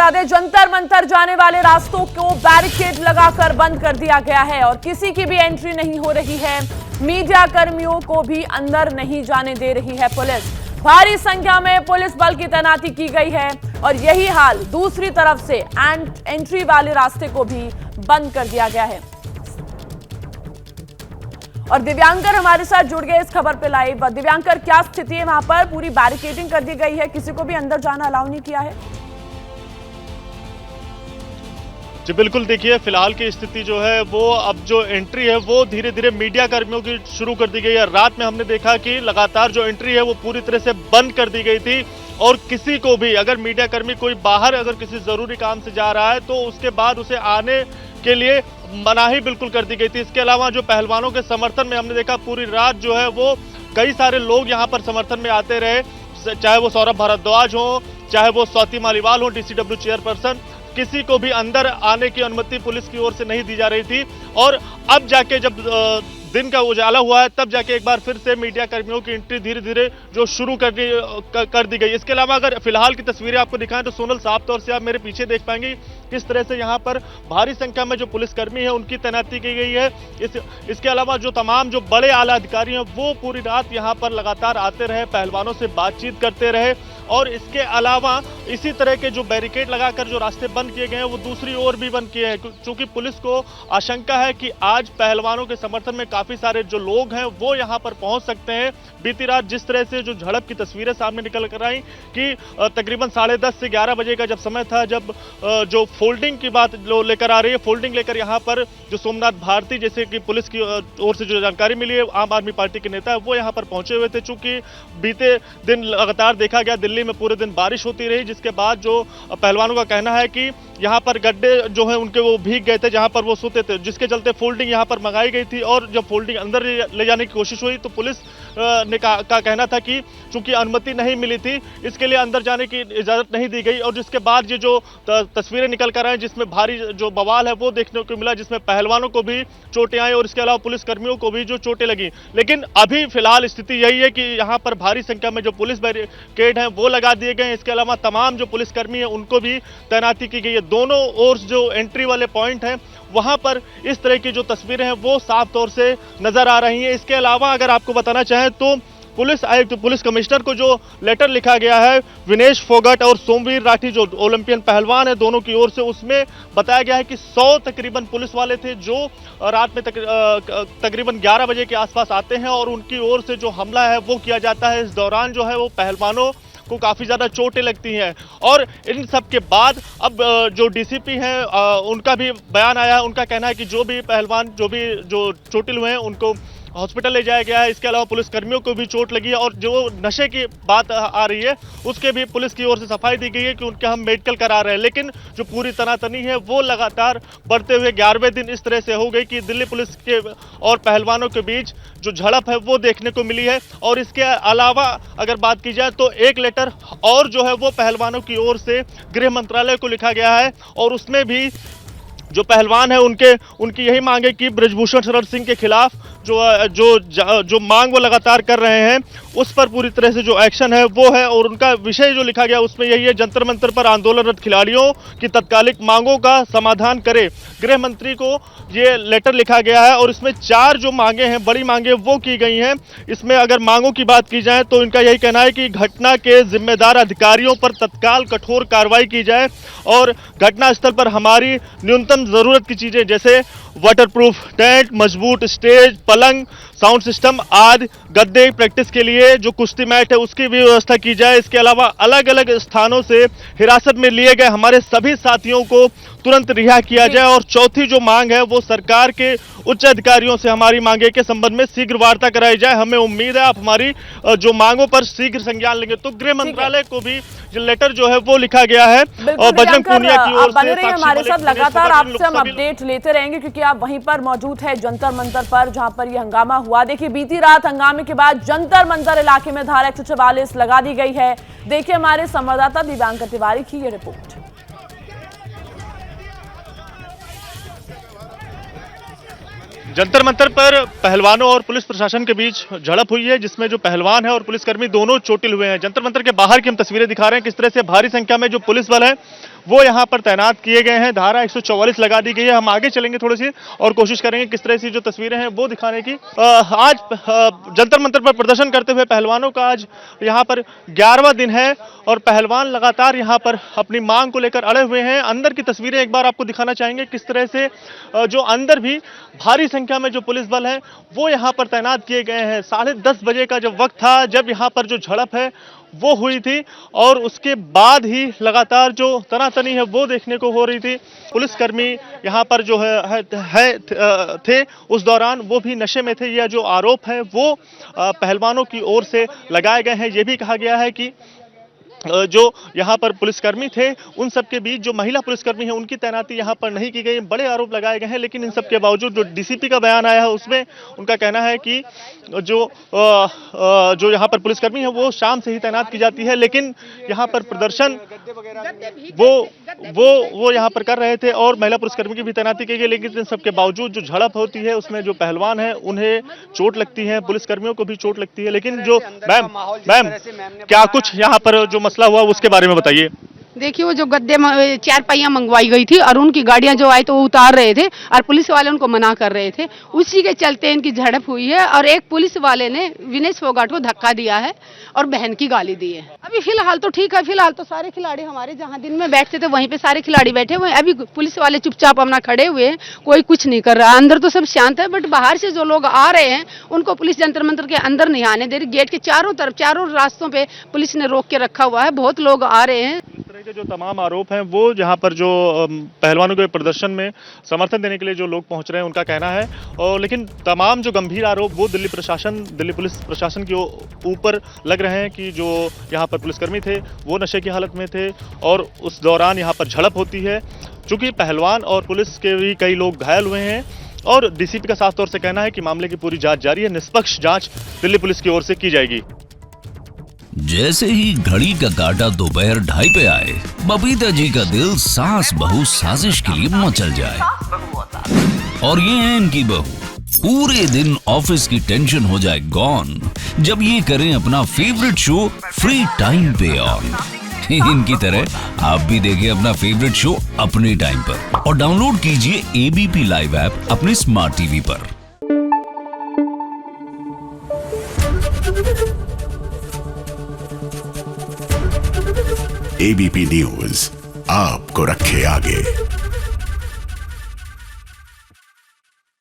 बता दें, जंतर मंतर जाने वाले रास्तों को बैरिकेड लगाकर बंद कर दिया गया है और किसी की भी एंट्री नहीं हो रही है। मीडिया कर्मियों को भी अंदर नहीं जाने दे रही है पुलिस। भारी संख्या में पुलिस बल की तैनाती की गई है और यही हाल दूसरी तरफ से एंट्री वाले रास्ते को भी बंद कर दिया गया है। और दिव्यांकर हमारे साथ जुड़ गए इस खबर पे लाइव। दिव्यांकर, क्या स्थिति है वहां पर? पूरी बैरिकेडिंग कर दी गई है, किसी को भी अंदर जाना अलाउ नहीं किया है। जी बिल्कुल, देखिए फिलहाल की स्थिति जो है वो अब जो एंट्री है वो धीरे धीरे मीडिया कर्मियों की शुरू कर दी गई है। रात में हमने देखा कि लगातार जो एंट्री है वो पूरी तरह से बंद कर दी गई थी और किसी को भी अगर मीडिया कर्मी कोई बाहर अगर किसी जरूरी काम से जा रहा है तो उसके बाद उसे आने के लिए मनाही बिल्कुल कर दी गई थी। इसके अलावा जो पहलवानों के समर्थन में हमने देखा पूरी रात जो है वो कई सारे लोग यहाँ पर समर्थन में आते रहे, चाहे वो सौरभ भारद्वाज हो, चाहे वो स्वाति मालीवाल हो, डीसीडब्ल्यू चेयरपर्सन, किसी को भी अंदर आने की अनुमति पुलिस की ओर से नहीं दी जा रही थी। और अब जाके जब दिन का उजाला हुआ है तब जाके एक बार फिर से मीडिया कर्मियों की एंट्री धीरे धीरे जो शुरू कर दी गई। इसके अलावा अगर फिलहाल की तस्वीरें आपको दिखाएं तो सोनल, साफ तौर से आप मेरे पीछे देख पाएंगे किस तरह से यहाँ पर भारी संख्या में जो पुलिसकर्मी है उनकी तैनाती की गई है। इसके अलावा जो तमाम जो बड़े आला अधिकारी हैं वो पूरी रात यहाँ पर लगातार आते रहे, पहलवानों से बातचीत करते रहे। और इसके अलावा इसी तरह के जो बैरिकेड लगाकर जो रास्ते बंद किए गए हैं वो दूसरी ओर भी बंद किए हैं, क्योंकि पुलिस को आशंका है कि आज पहलवानों के समर्थन में काफी सारे जो लोग हैं वो यहाँ पर पहुंच सकते हैं। बीती रात जिस तरह से जो झड़प की तस्वीरें सामने निकल कर आई कि तकरीबन 10:30 से 11 बजे का जब समय था, जब जो फोल्डिंग की बात लेकर आ रही है, फोल्डिंग लेकर यहाँ पर जो सोमनाथ भारती जैसे कि पुलिस की ओर से जो जानकारी मिली है, आम आदमी पार्टी के नेता है वो यहाँ पर पहुंचे हुए थे। चूंकि बीते दिन लगातार देखा गया दिल्ली में पूरे दिन बारिश होती रही, जिसके बाद जो पहलवानों का कहना है कि यहाँ पर गड्ढे जो है उनके वो भीग गए थे जहाँ पर वो सोते थे, जिसके चलते फोल्डिंग यहाँ पर मंगाई गई थी। और जब फोल्डिंग अंदर ले जाने की कोशिश हुई तो पुलिस ने का कहना था कि चूंकि अनुमति नहीं मिली थी इसके लिए अंदर जाने की इजाजत नहीं दी गई। और जिसके बाद ये जो तस्वीरें निकल कर आए जिसमें भारी जो बवाल है वो देखने को मिला, जिसमें पहलवानों को भी चोटें आई और इसके अलावा पुलिस कर्मियों को भी जो चोटें लगी। लेकिन अभी फिलहाल स्थिति यही है कि यहाँ पर भारी संख्या में जो पुलिस बैरिकेड हैं वो लगा दिए गए हैं। इसके अलावा तमाम जो पुलिसकर्मी हैं उनको भी तैनाती की गई है। दोनों ओर जो एंट्री वाले पॉइंट हैं वहां पर इस तरह की जो तस्वीरें हैं वो साफ तौर से नजर आ रही हैं। इसके अलावा अगर आपको बताना चाहें तो पुलिस आयुक्त, पुलिस कमिश्नर को जो लेटर लिखा गया है विनेश फोगट और सोमवीर राठी जो ओलंपियन पहलवान है दोनों की ओर से, उसमें बताया गया है कि 100 तकरीबन पुलिस वाले थे जो रात में तकरीबन 11 बजे के आसपास आते हैं और उनकी ओर से जो हमला है वो किया जाता है। इस दौरान जो है वो पहलवानों को काफी ज्यादा चोटें लगती हैं। और इन सब के बाद अब जो डीसीपी हैं उनका भी बयान आया है। उनका कहना है कि जो भी पहलवान जो चोटिल हुए हैं उनको हॉस्पिटल ले जाया गया है। इसके अलावा पुलिस कर्मियों को भी चोट लगी है और जो नशे की बात आ रही है उसके भी पुलिस की ओर से सफाई दी गई है कि उनके हम मेडिकल करा रहे हैं। लेकिन जो पूरी तनातनी है वो लगातार बढ़ते हुए 11वें दिन इस तरह से हो गई कि दिल्ली पुलिस के और पहलवानों के बीच जो झड़प है वो देखने को मिली है। और इसके अलावा अगर बात की जाए तो एक लेटर और जो है वो पहलवानों की ओर से गृह मंत्रालय को लिखा गया है और उसमें भी जो पहलवान है उनकी यही मांग है कि ब्रजभूषण शरण सिंह के खिलाफ जो मांग वो लगातार कर रहे हैं उस पर पूरी तरह से जो एक्शन है वो है। और उनका विषय जो लिखा गया उसमें यही है, जंतर मंतर पर आंदोलनरत खिलाड़ियों की तत्कालिक मांगों का समाधान करे। गृह मंत्री को ये लेटर लिखा गया है और इसमें 4 जो मांगे हैं, बड़ी मांगे वो की गई हैं। इसमें अगर मांगों की बात की जाए तो इनका यही कहना है कि घटना के जिम्मेदार अधिकारियों पर तत्काल कठोर कार्रवाई की जाए और घटनास्थल पर हमारी न्यूनतम जरूरत की चीजें जैसे वाटरप्रूफ टेंट, मजबूत स्टेज, पलंग, साउंड सिस्टम आदि, गद्दे प्रैक्टिस के लिए जो कुश्ती मैट है उसकी भी व्यवस्था की जाए। इसके अलावा अलग अलग स्थानों से हिरासत में लिए गए हमारे सभी साथियों को तुरंत रिहा किया जाए। और चौथी जो मांग है वो सरकार के उच्च अधिकारियों से हमारी मांगे के संबंध में शीघ्र वार्ता कराई जाए। हमें उम्मीद है आप हमारी जो मांगों पर शीघ्र संज्ञान लेंगे। तो गृह मंत्रालय को भी जो लेटर जो है वो लिखा गया है और बजरंग पूनिया की ओर से हमारे साथ लगातार आपसे हम अपडेट लेते रहेंगे क्योंकि आप वहीं पर मौजूद है जंतर मंतर पर जहां पर यह हंगामा हुआ। देखिए बीती रात हंगामे के बाद जंतर मंतर इलाके में धारा 144 लगा दी गई है। देखिए हमारे संवाददाता दिव्यांकर तिवारी की ये रिपोर्ट। जंतर मंतर पर पहलवानों और पुलिस प्रशासन के बीच झड़प हुई है, जिसमें जो पहलवान है और पुलिसकर्मी दोनों चोटिल हुए हैं। जंतर मंतर के बाहर की हम तस्वीरें दिखा रहे हैं, किस तरह से भारी संख्या में जो पुलिस बल है वो यहाँ पर तैनात किए गए हैं। धारा 144 लगा दी गई है। हम आगे चलेंगे थोड़ी सी और कोशिश करेंगे किस तरह से जो तस्वीरें हैं वो दिखाने की। आज जंतर मंतर पर प्रदर्शन करते हुए पहलवानों का आज यहाँ पर 11वां दिन है और पहलवान लगातार यहाँ पर अपनी मांग को लेकर अड़े हुए हैं। अंदर की तस्वीरें एक बार आपको दिखाना चाहेंगे, किस तरह से जो अंदर भी भारी संख्या में जो पुलिस बल है वो यहाँ पर तैनात किए गए हैं। 10:30 बजे का जब वक्त था, जब यहाँ पर जो झड़प है वो हुई थी और उसके बाद ही लगातार जो तनातनी है वो देखने को हो रही थी। पुलिसकर्मी यहाँ पर जो थे उस दौरान वो भी नशे में थे। यह जो आरोप है वो पहलवानों की ओर से लगाए गए हैं। ये भी कहा गया है कि जो यहाँ पर पुलिसकर्मी थे उन सब के बीच जो महिला पुलिसकर्मी है उनकी तैनाती यहाँ पर नहीं की गई। बड़े आरोप लगाए गए हैं, लेकिन इन सब के बावजूद जो डीसीपी का बयान आया है उसमें उनका कहना है कि जो यहाँ पर पुलिसकर्मी है वो शाम से ही तैनात की जाती है, लेकिन यहाँ पर प्रदर्शन वो यहाँ पर कर रहे थे और महिला पुलिसकर्मी की भी तैनाती की गई। लेकिन इन सब के बावजूद जो झड़प होती है उसमें जो पहलवान है उन्हें चोट लगती है, पुलिसकर्मियों को भी चोट लगती है। लेकिन जो मैम क्या कुछ यहाँ पर जो मसला हुआ उसके बारे में बताइए। देखिए, वो जो गद्दे 4 पहिया मंगवाई गई थी और उनकी गाड़ियां जो आई तो वो उतार रहे थे और पुलिस वाले उनको मना कर रहे थे। उसी के चलते इनकी झड़प हुई है और एक पुलिस वाले ने विनेश फोगाट को धक्का दिया है और बहन की गाली दी है। अभी फिलहाल तो ठीक है, फिलहाल तो सारे खिलाड़ी हमारे जहां दिन में बैठते थे वहीं पे सारे खिलाड़ी बैठे हुए हैं। अभी पुलिस वाले चुपचाप अपना खड़े हुए हैं, कोई कुछ नहीं कर रहा। अंदर तो सब शांत है, बट बाहर से जो लोग आ रहे हैं उनको पुलिस जंतर मंतर के अंदर नहीं आने दे रही। गेट के चारों तरफ, चारों रास्तों पे पुलिस ने रोक के रखा हुआ है। बहुत लोग आ रहे हैं। इस तरह के जो तमाम आरोप हैं वो यहाँ पर जो पहलवानों के प्रदर्शन में समर्थन देने के लिए जो लोग पहुंच रहे हैं उनका कहना है। और लेकिन तमाम जो गंभीर आरोप वो दिल्ली पुलिस प्रशासन के ऊपर लग रहे हैं कि जो यहाँ पर पुलिसकर्मी थे वो नशे की हालत में थे और उस दौरान यहाँ पर झड़प होती है। चूंकि पहलवान और पुलिस के भी कई लोग घायल हुए हैं और डीसीपी का साफ तौर से कहना है कि मामले की पूरी जांच जारी है, निष्पक्ष जांच दिल्ली पुलिस की ओर से की जाएगी। जैसे ही घड़ी का काटा दोपहर 2:30 पे आए, बबीता जी का दिल सास बहू साजिश के लिए मचल जाए। और ये है इनकी बहू, पूरे दिन ऑफिस की टेंशन हो जाए गॉन जब ये करें अपना फेवरेट शो फ्री टाइम पे ऑन। इनकी तरह आप भी देखिए अपना फेवरेट शो अपने टाइम पर और डाउनलोड कीजिए एबीपी लाइव ऐप अपने स्मार्ट टीवी पर। एबीपी न्यूज आपको रखे आगे।